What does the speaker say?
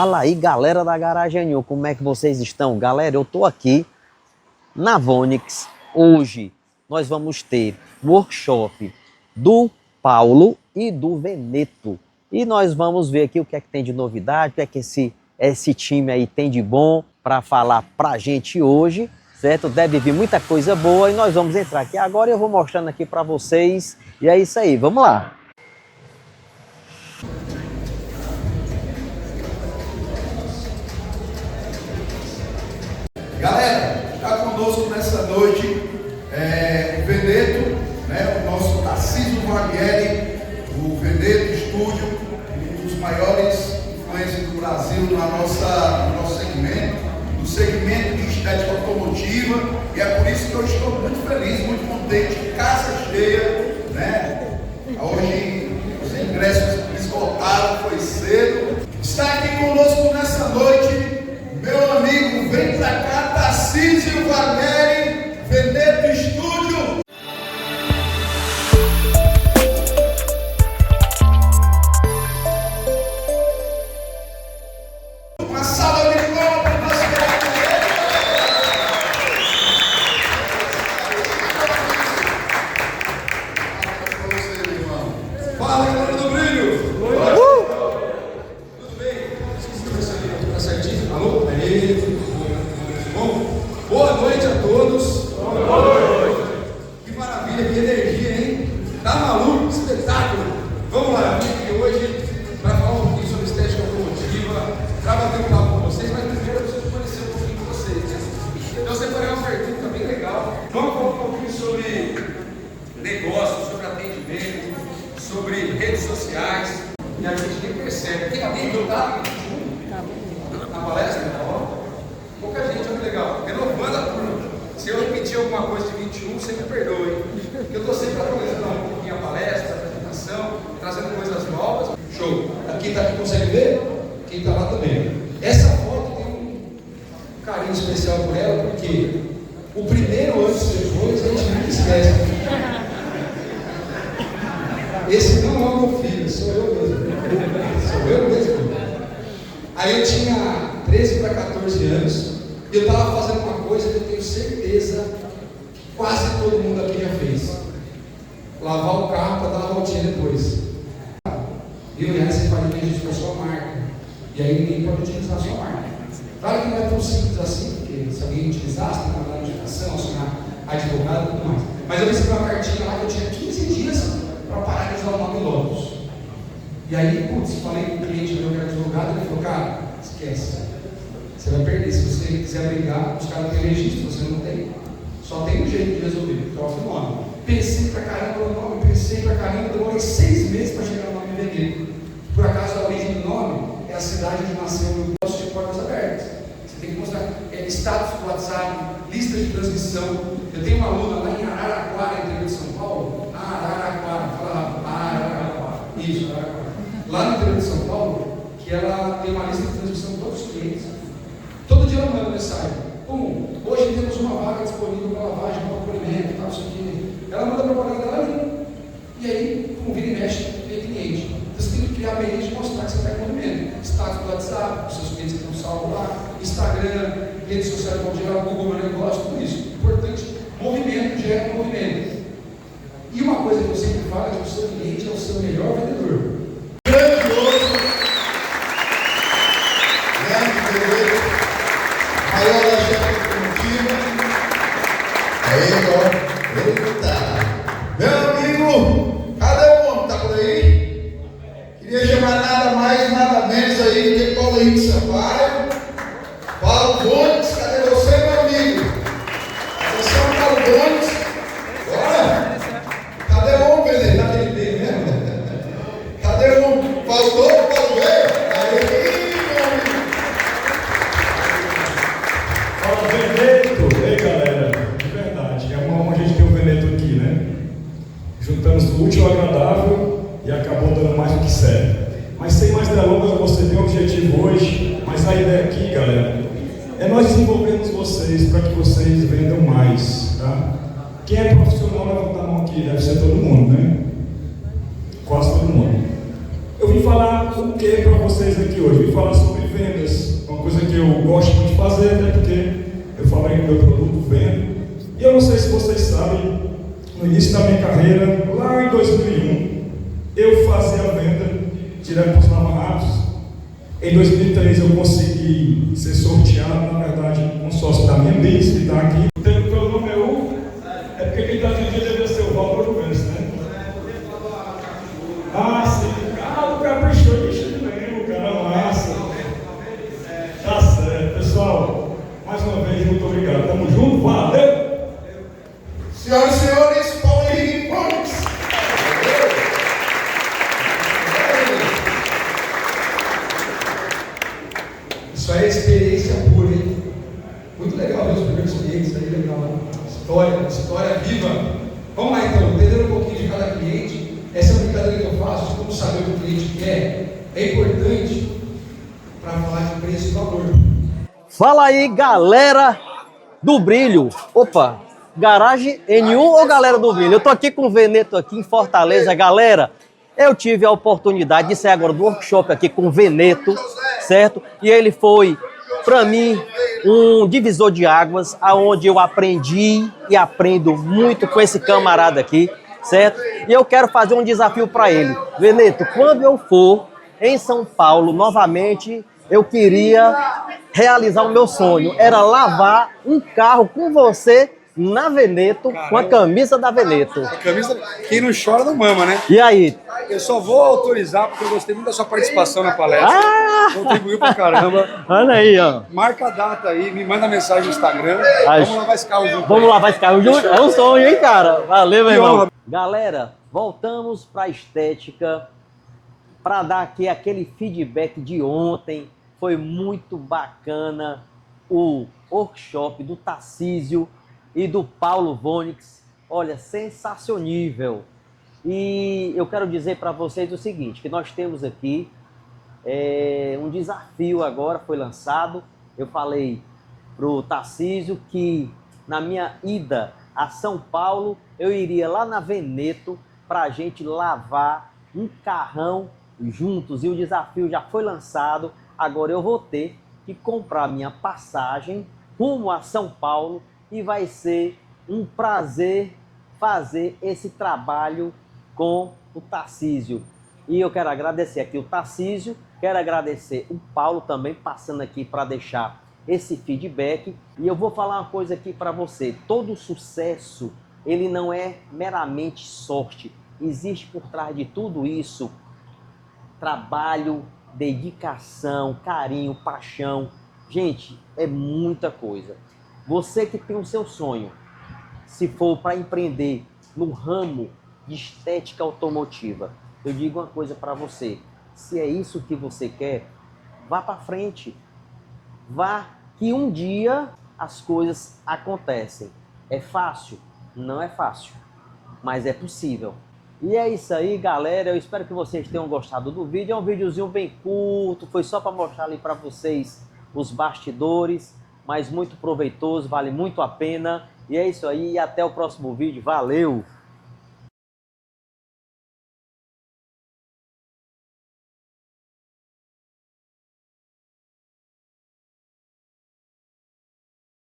Fala aí, galera da Garagem New, como é que vocês estão? Galera, eu tô aqui na Vonix. Hoje nós vamos ter workshop do Paulo e do Veneto. E nós vamos ver aqui o que é que tem de novidade, o que é que esse time aí tem de bom para falar pra gente hoje, certo? Deve vir muita coisa boa e nós vamos entrar aqui agora e eu vou mostrando aqui para vocês. E é isso aí, vamos lá! Galera, está conosco nessa noite o Veneto, né, o nosso Tarcísio Guarnieri, o Veneto Estúdio, um dos maiores influencers do Brasil no nosso segmento, no segmento de estética automotiva, e é por isso que eu estou muito feliz, muito contente, casa cheia, né? Hoje os ingressos esgotaram, foi cedo. Está aqui conosco nessa noite meu amigo, vem pra cá, Tarcísio Guarnieri, Veneto Estúdio. Uma salva de palmas para o nosso irmão. Fala, galera do Brilho. Tudo bem? Tá certinho? Alô? Bom, boa noite a todos. Boa noite. Que maravilha, que energia, hein? Tá maluco? Espetáculo. Vamos lá, eu vim aqui hoje para falar um pouquinho sobre estética automotiva, para bater um papo com vocês, mas primeiro eu preciso conhecer um pouquinho com vocês, né? Então eu separei uma pergunta bem legal. Vamos falar um pouquinho sobre negócios, sobre atendimento, sobre redes sociais. E a gente nem percebe. Tem alguém que está na palestra? Pouca gente, olha que legal. Renovando a turma. Se eu repetir alguma coisa de 21, você me perdoe. Porque eu estou sempre atualizando um pouquinho a palestra, a apresentação, trazendo coisas novas. Show. Quem está aqui consegue ver? Quem está lá também. Essa foto tem um carinho especial por ela, porque o primeiro antes e depois a gente nunca esquece. Esse não é o meu filho, sou eu mesmo. Sou eu mesmo. Aí eu tinha 13 para 14 anos, e eu estava fazendo uma coisa que eu tenho certeza que quase todo mundo aqui já fez: lavar o carro para dar uma voltinha depois. R$1.000 você pode registrar a sua marca, e aí ninguém pode utilizar a sua marca. Claro que não é tão simples assim, porque se alguém utilizasse, tem que mandar notificação, assinar advogado e tudo mais. Mas eu recebi uma cartinha lá que eu tinha 15 dias para parar de usar o nome Lotus. E aí, putz, falei com o cliente meu que era advogado, ele falou: cara, esquece. Você vai perder. Se você quiser brigar, os caras têm registro, você não tem. Só tem um jeito de resolver, troca o nome. Pensei pra caramba no nome, demorei 6 meses para chegar no nome e vender. Por acaso a origem do nome é a cidade onde nasceu o negócio de portas abertas. Você tem que mostrar status do WhatsApp, lista de transmissão. Eu tenho uma aluna lá em Araraquara, interior de São Paulo. Araraquara, fala Araraquara. Isso, Araraquara. Lá no interior de São Paulo, que ela tem uma lista de transmissão de todos os clientes. Todo dia ela manda mensagem: hoje temos uma vaga disponível para lavagem, para polimento, tal, isso aqui. Ela manda propaganda dela ali. E aí, como vira e mexe, tem cliente. Então você tem que criar meios de mostrar que você está em movimento. Status do WhatsApp, os seus clientes que estão salvos lá, Instagram, redes sociais como geral, Google, meu negócio, tudo isso. Importante, movimento gera movimento. E uma coisa que eu sempre falo é que o seu cliente é o seu melhor vendedor. Maior agente automotiva. Aí, eita! Meu amigo, cadê o homem? Tá por aí? Queria chamar nada mais, nada menos aí do que Paulo Henrique Sampaio. Paulo Vonix, cadê você, meu amigo? Você é o Paulo Vonix? Bora! Cadê o homem, Veneto? Tá aquele bem mesmo? Cadê o homem? Faltou o Paulo Veio? Aí! Veneto, ei galera, de verdade, é uma honra a gente ter o Veneto aqui, né? Juntamos o útil ao agradável e acabou dando mais do que certo. Mas sem mais delongas, você tem um objetivo hoje, mas a ideia aqui, galera, é nós desenvolvermos vocês para que vocês vendam mais, tá? Quem é profissional, levanta a mão aqui, deve ser todo mundo, né? Quase todo mundo. Eu vim falar o que para vocês aqui hoje? Vim falar sobre venda. meu produto, vendo. E eu não sei se vocês sabem, no início da minha carreira, lá em 2001, eu fazia a venda direto para os lava-rápidos. Em 2003 eu consegui ser sorteado, na verdade, um sócio da minha bis, que está aqui. Então, o meu nome é Hugo, é porque quem está aqui deve ser o Valdo Gomes, né? Ah, sim. Ah, o caprichou de jeito nenhum, cara, massa. Tá certo, pessoal. Mais uma vez, muito obrigado. Tamo junto, valeu! Senhoras e senhores, Paulo Henrique Pontes. Isso aí é experiência pura, hein? Muito legal ver os primeiros clientes aí, legal. História viva. Vamos lá então, entendendo um pouquinho de cada cliente. Essa é a brincadeira que eu faço, de como saber o que o cliente quer. É importante para falar de preço e valor. Fala aí, galera do Brilho. Opa, Garagem N1 ou galera do Brilho? Eu tô aqui com o Veneto aqui em Fortaleza. Galera, eu tive a oportunidade de sair agora do workshop aqui com o Veneto, certo? E ele foi, para mim, um divisor de águas, aonde eu aprendi e aprendo muito com esse camarada aqui, certo? E eu quero fazer um desafio para ele. Veneto, quando eu for em São Paulo novamente, eu queria realizar o meu sonho. Era lavar um carro com você na Veneto, com a camisa da Veneto. A camisa, quem não chora não mama, né? E aí? Eu só vou autorizar porque eu gostei muito da sua participação na palestra. Contribuiu pra caramba. Olha aí, ó. Marca a data aí, me manda mensagem no Instagram. Vamos lavar esse carro junto. Vamos lavar esse carro junto? É um sonho, hein, cara? Valeu, meu Que irmão. honra. Galera, voltamos pra estética para dar aqui aquele feedback de ontem. Foi muito bacana o workshop do Tarcísio e do Paulo Vonix. Olha, sensacionível. E eu quero dizer para vocês o seguinte, que nós temos aqui um desafio agora, foi lançado. Eu falei pro Tarcísio que na minha ida a São Paulo, eu iria lá na Veneto para a gente lavar um carrão juntos. E o desafio já foi lançado. Agora eu vou ter que comprar minha passagem rumo a São Paulo e vai ser um prazer fazer esse trabalho com o Tarcísio. E eu quero agradecer aqui o Tarcísio, quero agradecer o Paulo também, passando aqui para deixar esse feedback. E eu vou falar uma coisa aqui para você. Todo sucesso, ele não é meramente sorte. Existe por trás de tudo isso trabalho, dedicação, carinho, paixão. Gente, é muita coisa. Você que tem o seu sonho, se for para empreender no ramo de estética automotiva, eu digo uma coisa para você. Se é isso que você quer, vá para frente. Vá que um dia as coisas acontecem. É fácil? Não é fácil, mas é possível. E é isso aí, galera. Eu espero que vocês tenham gostado do vídeo. É um videozinho bem curto, foi só para mostrar ali para vocês os bastidores, mas muito proveitoso, vale muito a pena. E é isso aí, e até o próximo vídeo. Valeu!